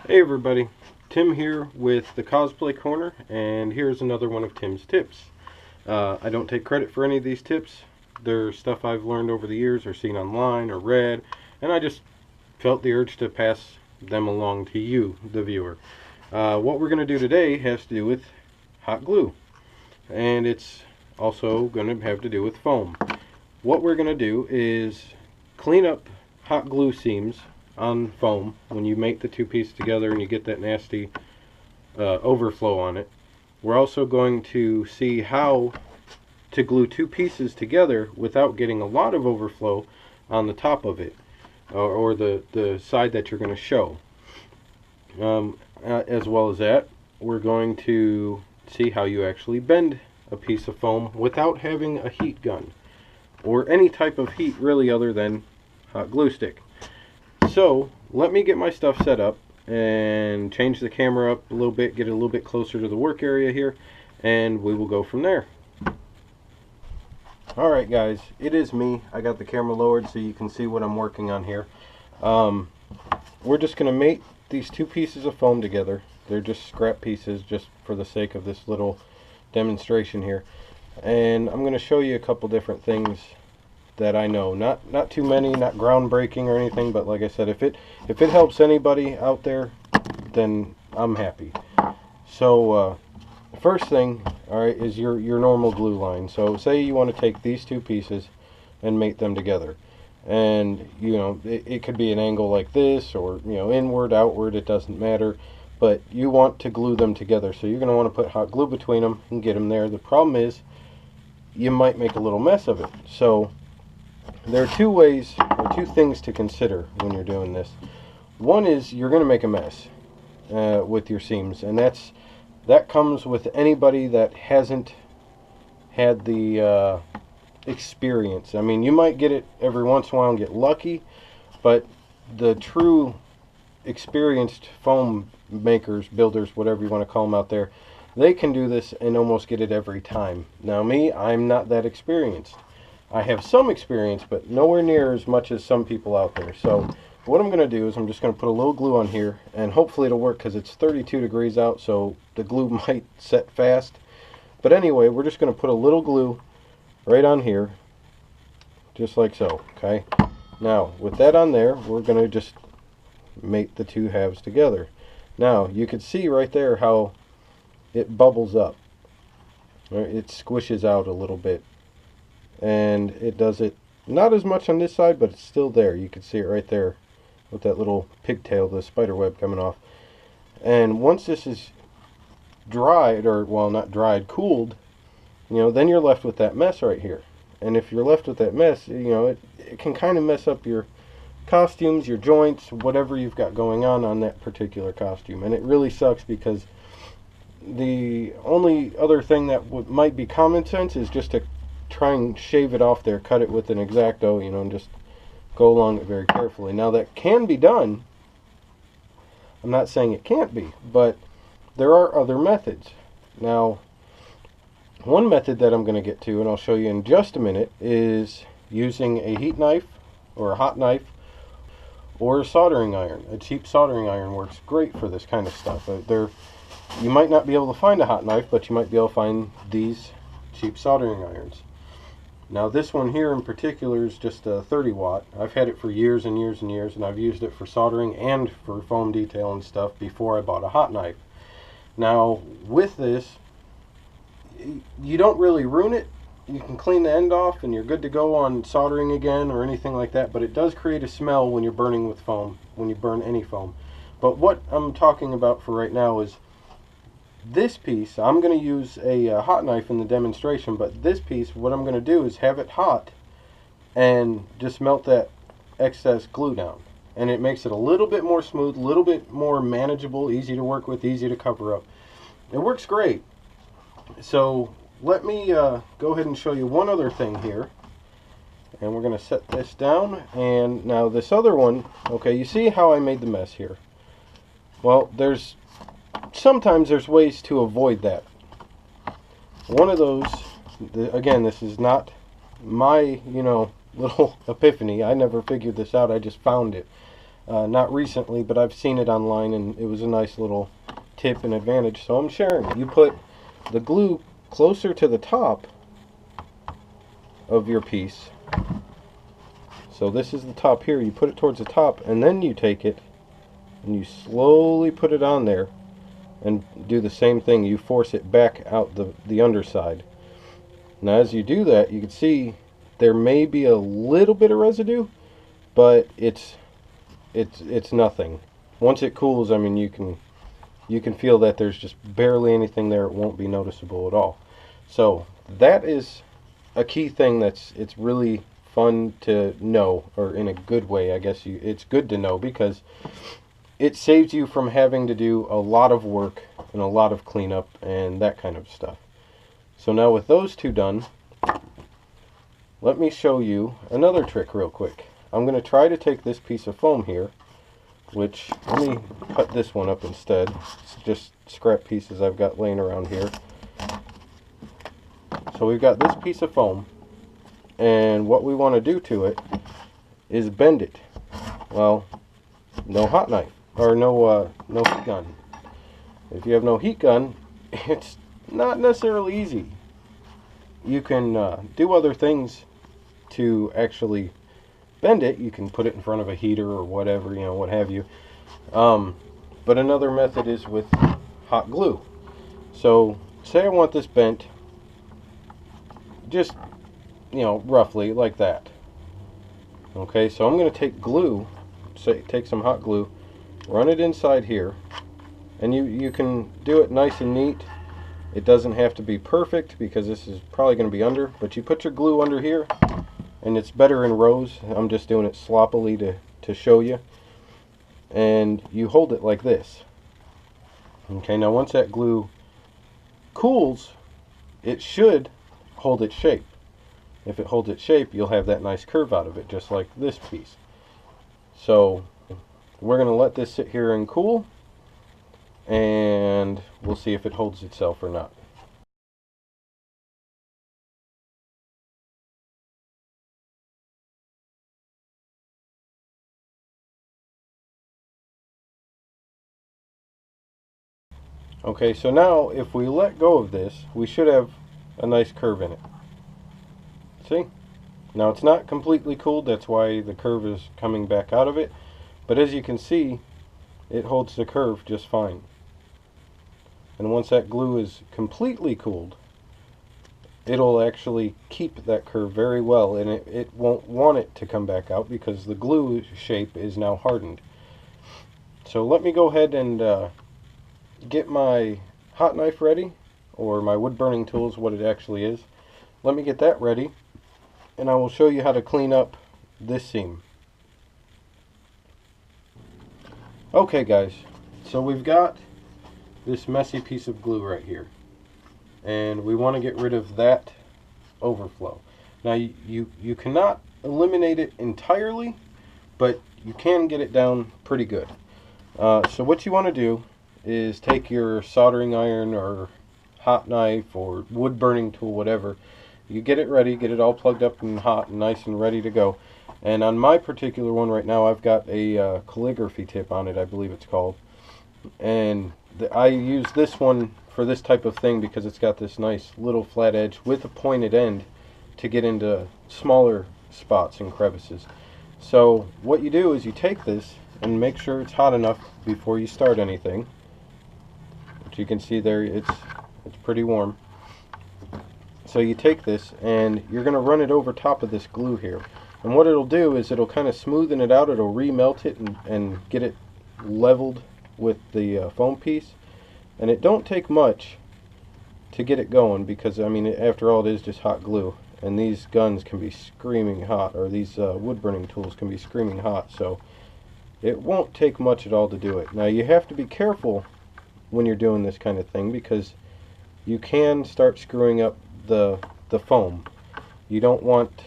Hey everybody, Tim here with the Cosplay Corner, and here's another one of Tim's tips. I don't take credit for any of these tips. They're stuff I've learned over the years or seen online or read, and I just felt the urge to pass them along to you, the viewer. What we're going to do today has to do with hot glue, and it's also going to have to do with foam. What we're going to do is clean up hot glue seams on foam when you make the two pieces together and you get that nasty overflow on it. We're also going to see how to glue two pieces together without getting a lot of overflow on the top of it, or the side that you're going to show. As well as that, we're going to see how you actually bend a piece of foam without having a heat gun or any type of heat really other than hot glue stick. So let me get my stuff set up and change the camera up a little bit, get it a little bit closer to the work area here, and we will go from there. Alright guys, it is me. I got the camera lowered so you can see what I'm working on here. We're just going to mate these two pieces of foam together. They're just scrap pieces just for the sake of this little demonstration here. And I'm going to show you a couple different things that I know. Not too many, not groundbreaking or anything, but like I said, if it helps anybody out there, then I'm happy. So first thing, alright, is your normal glue line. So say you want to take these two pieces and mate them together. And you know, it could be an angle like this, or you know, inward, outward, it doesn't matter. But you want to glue them together, so you're going to want to put hot glue between them and get them there. The problem is you might make a little mess of it. So there are two ways, or two things to consider when you're doing this. One is you're going to make a mess with your seams, and that comes with anybody that hasn't had the experience. I mean, you might get it every once in a while and get lucky, but the true experienced foam makers, builders, whatever you want to call them out there, they can do this and almost get it every time. Now me, I'm not that experienced. I have some experience, but nowhere near as much as some people out there. So what I'm going to do is I'm just going to put a little glue on here, and hopefully it'll work because it's 32 degrees out, so the glue might set fast. But anyway, we're just going to put a little glue right on here, just like so, okay? Now, with that on there, we're going to just mate the two halves together. Now, you can see right there how it bubbles up. It squishes out a little bit. And it does it not as much on this side, but it's still there. You can see it right there with that little pigtail, the spider web coming off. And once this is dried, or well, not dried, cooled, you know, then you're left with that mess right here. And if you're left with that mess, you know, it can kind of mess up your costumes, your joints, whatever you've got going on that particular costume. And it really sucks, because the only other thing that might be common sense is just to try and shave it off there, cut it with an X-Acto, you know, and just go along it very carefully. Now that can be done. I'm not saying it can't be, but there are other methods. Now, one method that I'm going to get to, and I'll show you in just a minute, is using a heat knife or a hot knife or a soldering iron. A cheap soldering iron works great for this kind of stuff. You might not be able to find a hot knife, but you might be able to find these cheap soldering irons. Now this one here in particular is just a 30 watt. I've had it for years and years and years, and I've used it for soldering and for foam detail and stuff before I bought a hot knife. Now with this, you don't really ruin it. You can clean the end off and you're good to go on soldering again or anything like that, but it does create a smell when you're burning with foam, when you burn any foam. But what I'm talking about for right now is this piece. I'm going to use a hot knife in the demonstration, but this piece, what I'm going to do is have it hot and just melt that excess glue down. And it makes it a little bit more smooth, a little bit more manageable, easy to work with, easy to cover up. It works great. So let me go ahead and show you one other thing here. And we're going to set this down. And now this other one, okay, you see how I made the mess here? Well, sometimes there's ways to avoid that. One of those, again, this is not my, little epiphany. I never figured this out. I just found it. Not recently, but I've seen it online, and it was a nice little tip and advantage, so I'm sharing. You put the glue closer to the top of your piece. So this is the top here. You put it towards the top, and then you take it and you slowly put it on there and do the same thing. You force it back out the underside. Now as you do that, you can see there may be a little bit of residue, but it's nothing. Once it cools, I mean, you can feel that there's just barely anything there. It won't be noticeable at all. So that is a key thing it's really fun to know, or in a good way, I guess it's good to know, because it saves you from having to do a lot of work and a lot of cleanup and that kind of stuff. So now with those two done, let me show you another trick real quick. I'm going to try to take this piece of foam here, which, let me cut this one up instead. It's just scrap pieces I've got laying around here. So we've got this piece of foam, and what we want to do to it is bend it. Well, no hot knife, or no heat gun. If you have no heat gun, it's not necessarily easy. You can do other things to actually bend it. You can put it in front of a heater or whatever, what have you. But another method is with hot glue. So say I want this bent just, roughly like that. Okay, so I'm going to take glue, take some hot glue, run it inside here, and you can do it nice and neat. It doesn't have to be perfect because this is probably going to be under, but you put your glue under here, and it's better in rows. I'm just doing it sloppily to show you. And you hold it like this. Okay, now once that glue cools, it should hold its shape. If it holds its shape, you'll have that nice curve out of it, just like this piece. So we're going to let this sit here and cool, and we'll see if it holds itself or not. Okay, so now if we let go of this, we should have a nice curve in it. See? Now it's not completely cooled, that's why the curve is coming back out of it. But as you can see, it holds the curve just fine. And once that glue is completely cooled, it'll actually keep that curve very well, and it won't want it to come back out because the glue shape is now hardened. So let me go ahead and get my hot knife ready, or my wood burning tools, what it actually is. Let me get that ready, and I will show you how to clean up this seam. Okay guys, so we've got this messy piece of glue right here, and we want to get rid of that overflow. Now you cannot eliminate it entirely, but you can get it down pretty good. So what you want to do is take your soldering iron or hot knife or wood burning tool, whatever. You get it ready, get it all plugged up and hot and nice and ready to go. And on my particular one right now, I've got a calligraphy tip on it, I believe it's called. And I use this one for this type of thing because it's got this nice little flat edge with a pointed end to get into smaller spots and crevices. So what you do is you take this and make sure it's hot enough before you start anything. Which you can see there, it's pretty warm. So you take this and you're going to run it over top of this glue here. And what it'll do is it'll kind of smoothen it out, it'll remelt it and get it leveled with the foam piece. And it don't take much to get it going because, I mean, after all, it is just hot glue. And these guns can be screaming hot, or these wood burning tools can be screaming hot. So it won't take much at all to do it. Now you have to be careful when you're doing this kind of thing because you can start screwing up the foam. You don't want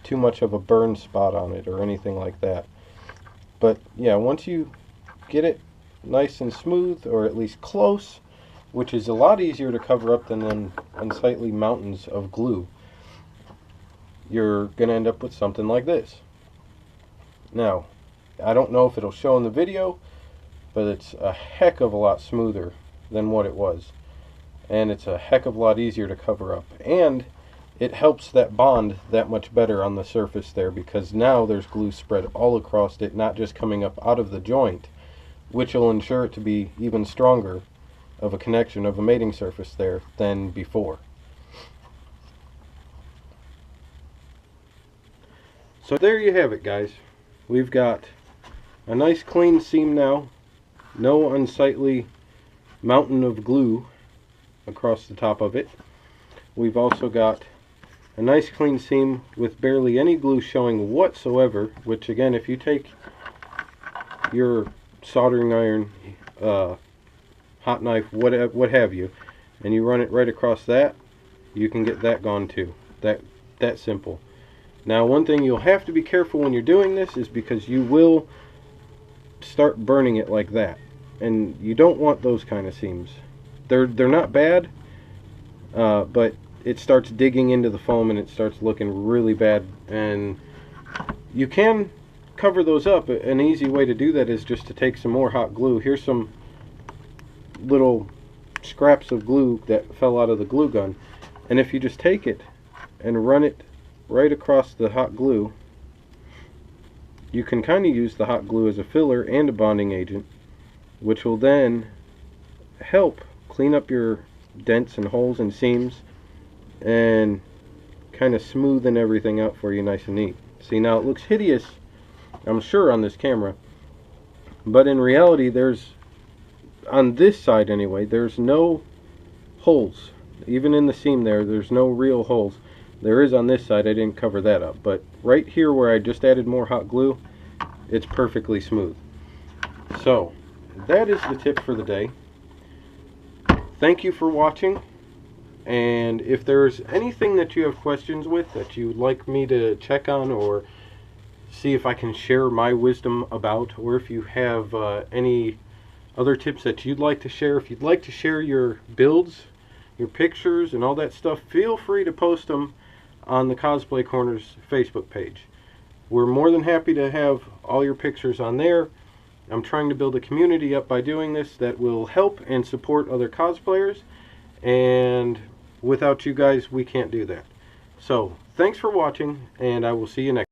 too much of a burn spot on it or anything like that. But yeah, once you get it nice and smooth, or at least close, which is a lot easier to cover up than them unsightly mountains of glue, you're going to end up with something like this. Now, I don't know if it'll show in the video, but it's a heck of a lot smoother than what it was. And it's a heck of a lot easier to cover up. And it helps that bond that much better on the surface there, because now there's glue spread all across it, not just coming up out of the joint, which will ensure it to be even stronger of a connection of a mating surface there than before. So there you have it, guys. We've got a nice clean seam now, no unsightly mountain of glue across the top of it. We've also got a nice clean seam with barely any glue showing whatsoever, which again, if you take your soldering iron, hot knife, what have you, and you run it right across that, you can get that gone too. That simple. Now, one thing you'll have to be careful when you're doing this is because you will start burning it like that, and you don't want those kind of seams. They're not bad, but it starts digging into the foam and it starts looking really bad. And you can cover those up. An easy way to do that is just to take some more hot glue. Here's some little scraps of glue that fell out of the glue gun, and if you just take it and run it right across the hot glue, you can kind of use the hot glue as a filler and a bonding agent, which will then help clean up your dents and holes and seams and kind of smoothen everything out for you nice and neat. See, now it looks hideous, I'm sure, on this camera, but in reality, there's, on this side anyway, there's no holes. Even in the seam there's no real holes. There is on this side. I didn't cover that up, but right here where I just added more hot glue, it's perfectly smooth. So that is the tip for the day. Thank you for watching, and if there's anything that you have questions with that you'd like me to check on or see if I can share my wisdom about, or if you have any other tips that you'd like to share, if you'd like to share your builds, your pictures and all that stuff, feel free to post them on the Cosplay Corners Facebook page. We're more than happy to have all your pictures on there. I'm trying to build a community up by doing this that will help and support other cosplayers, and without you guys we can't do that. So thanks for watching, and I will see you next time.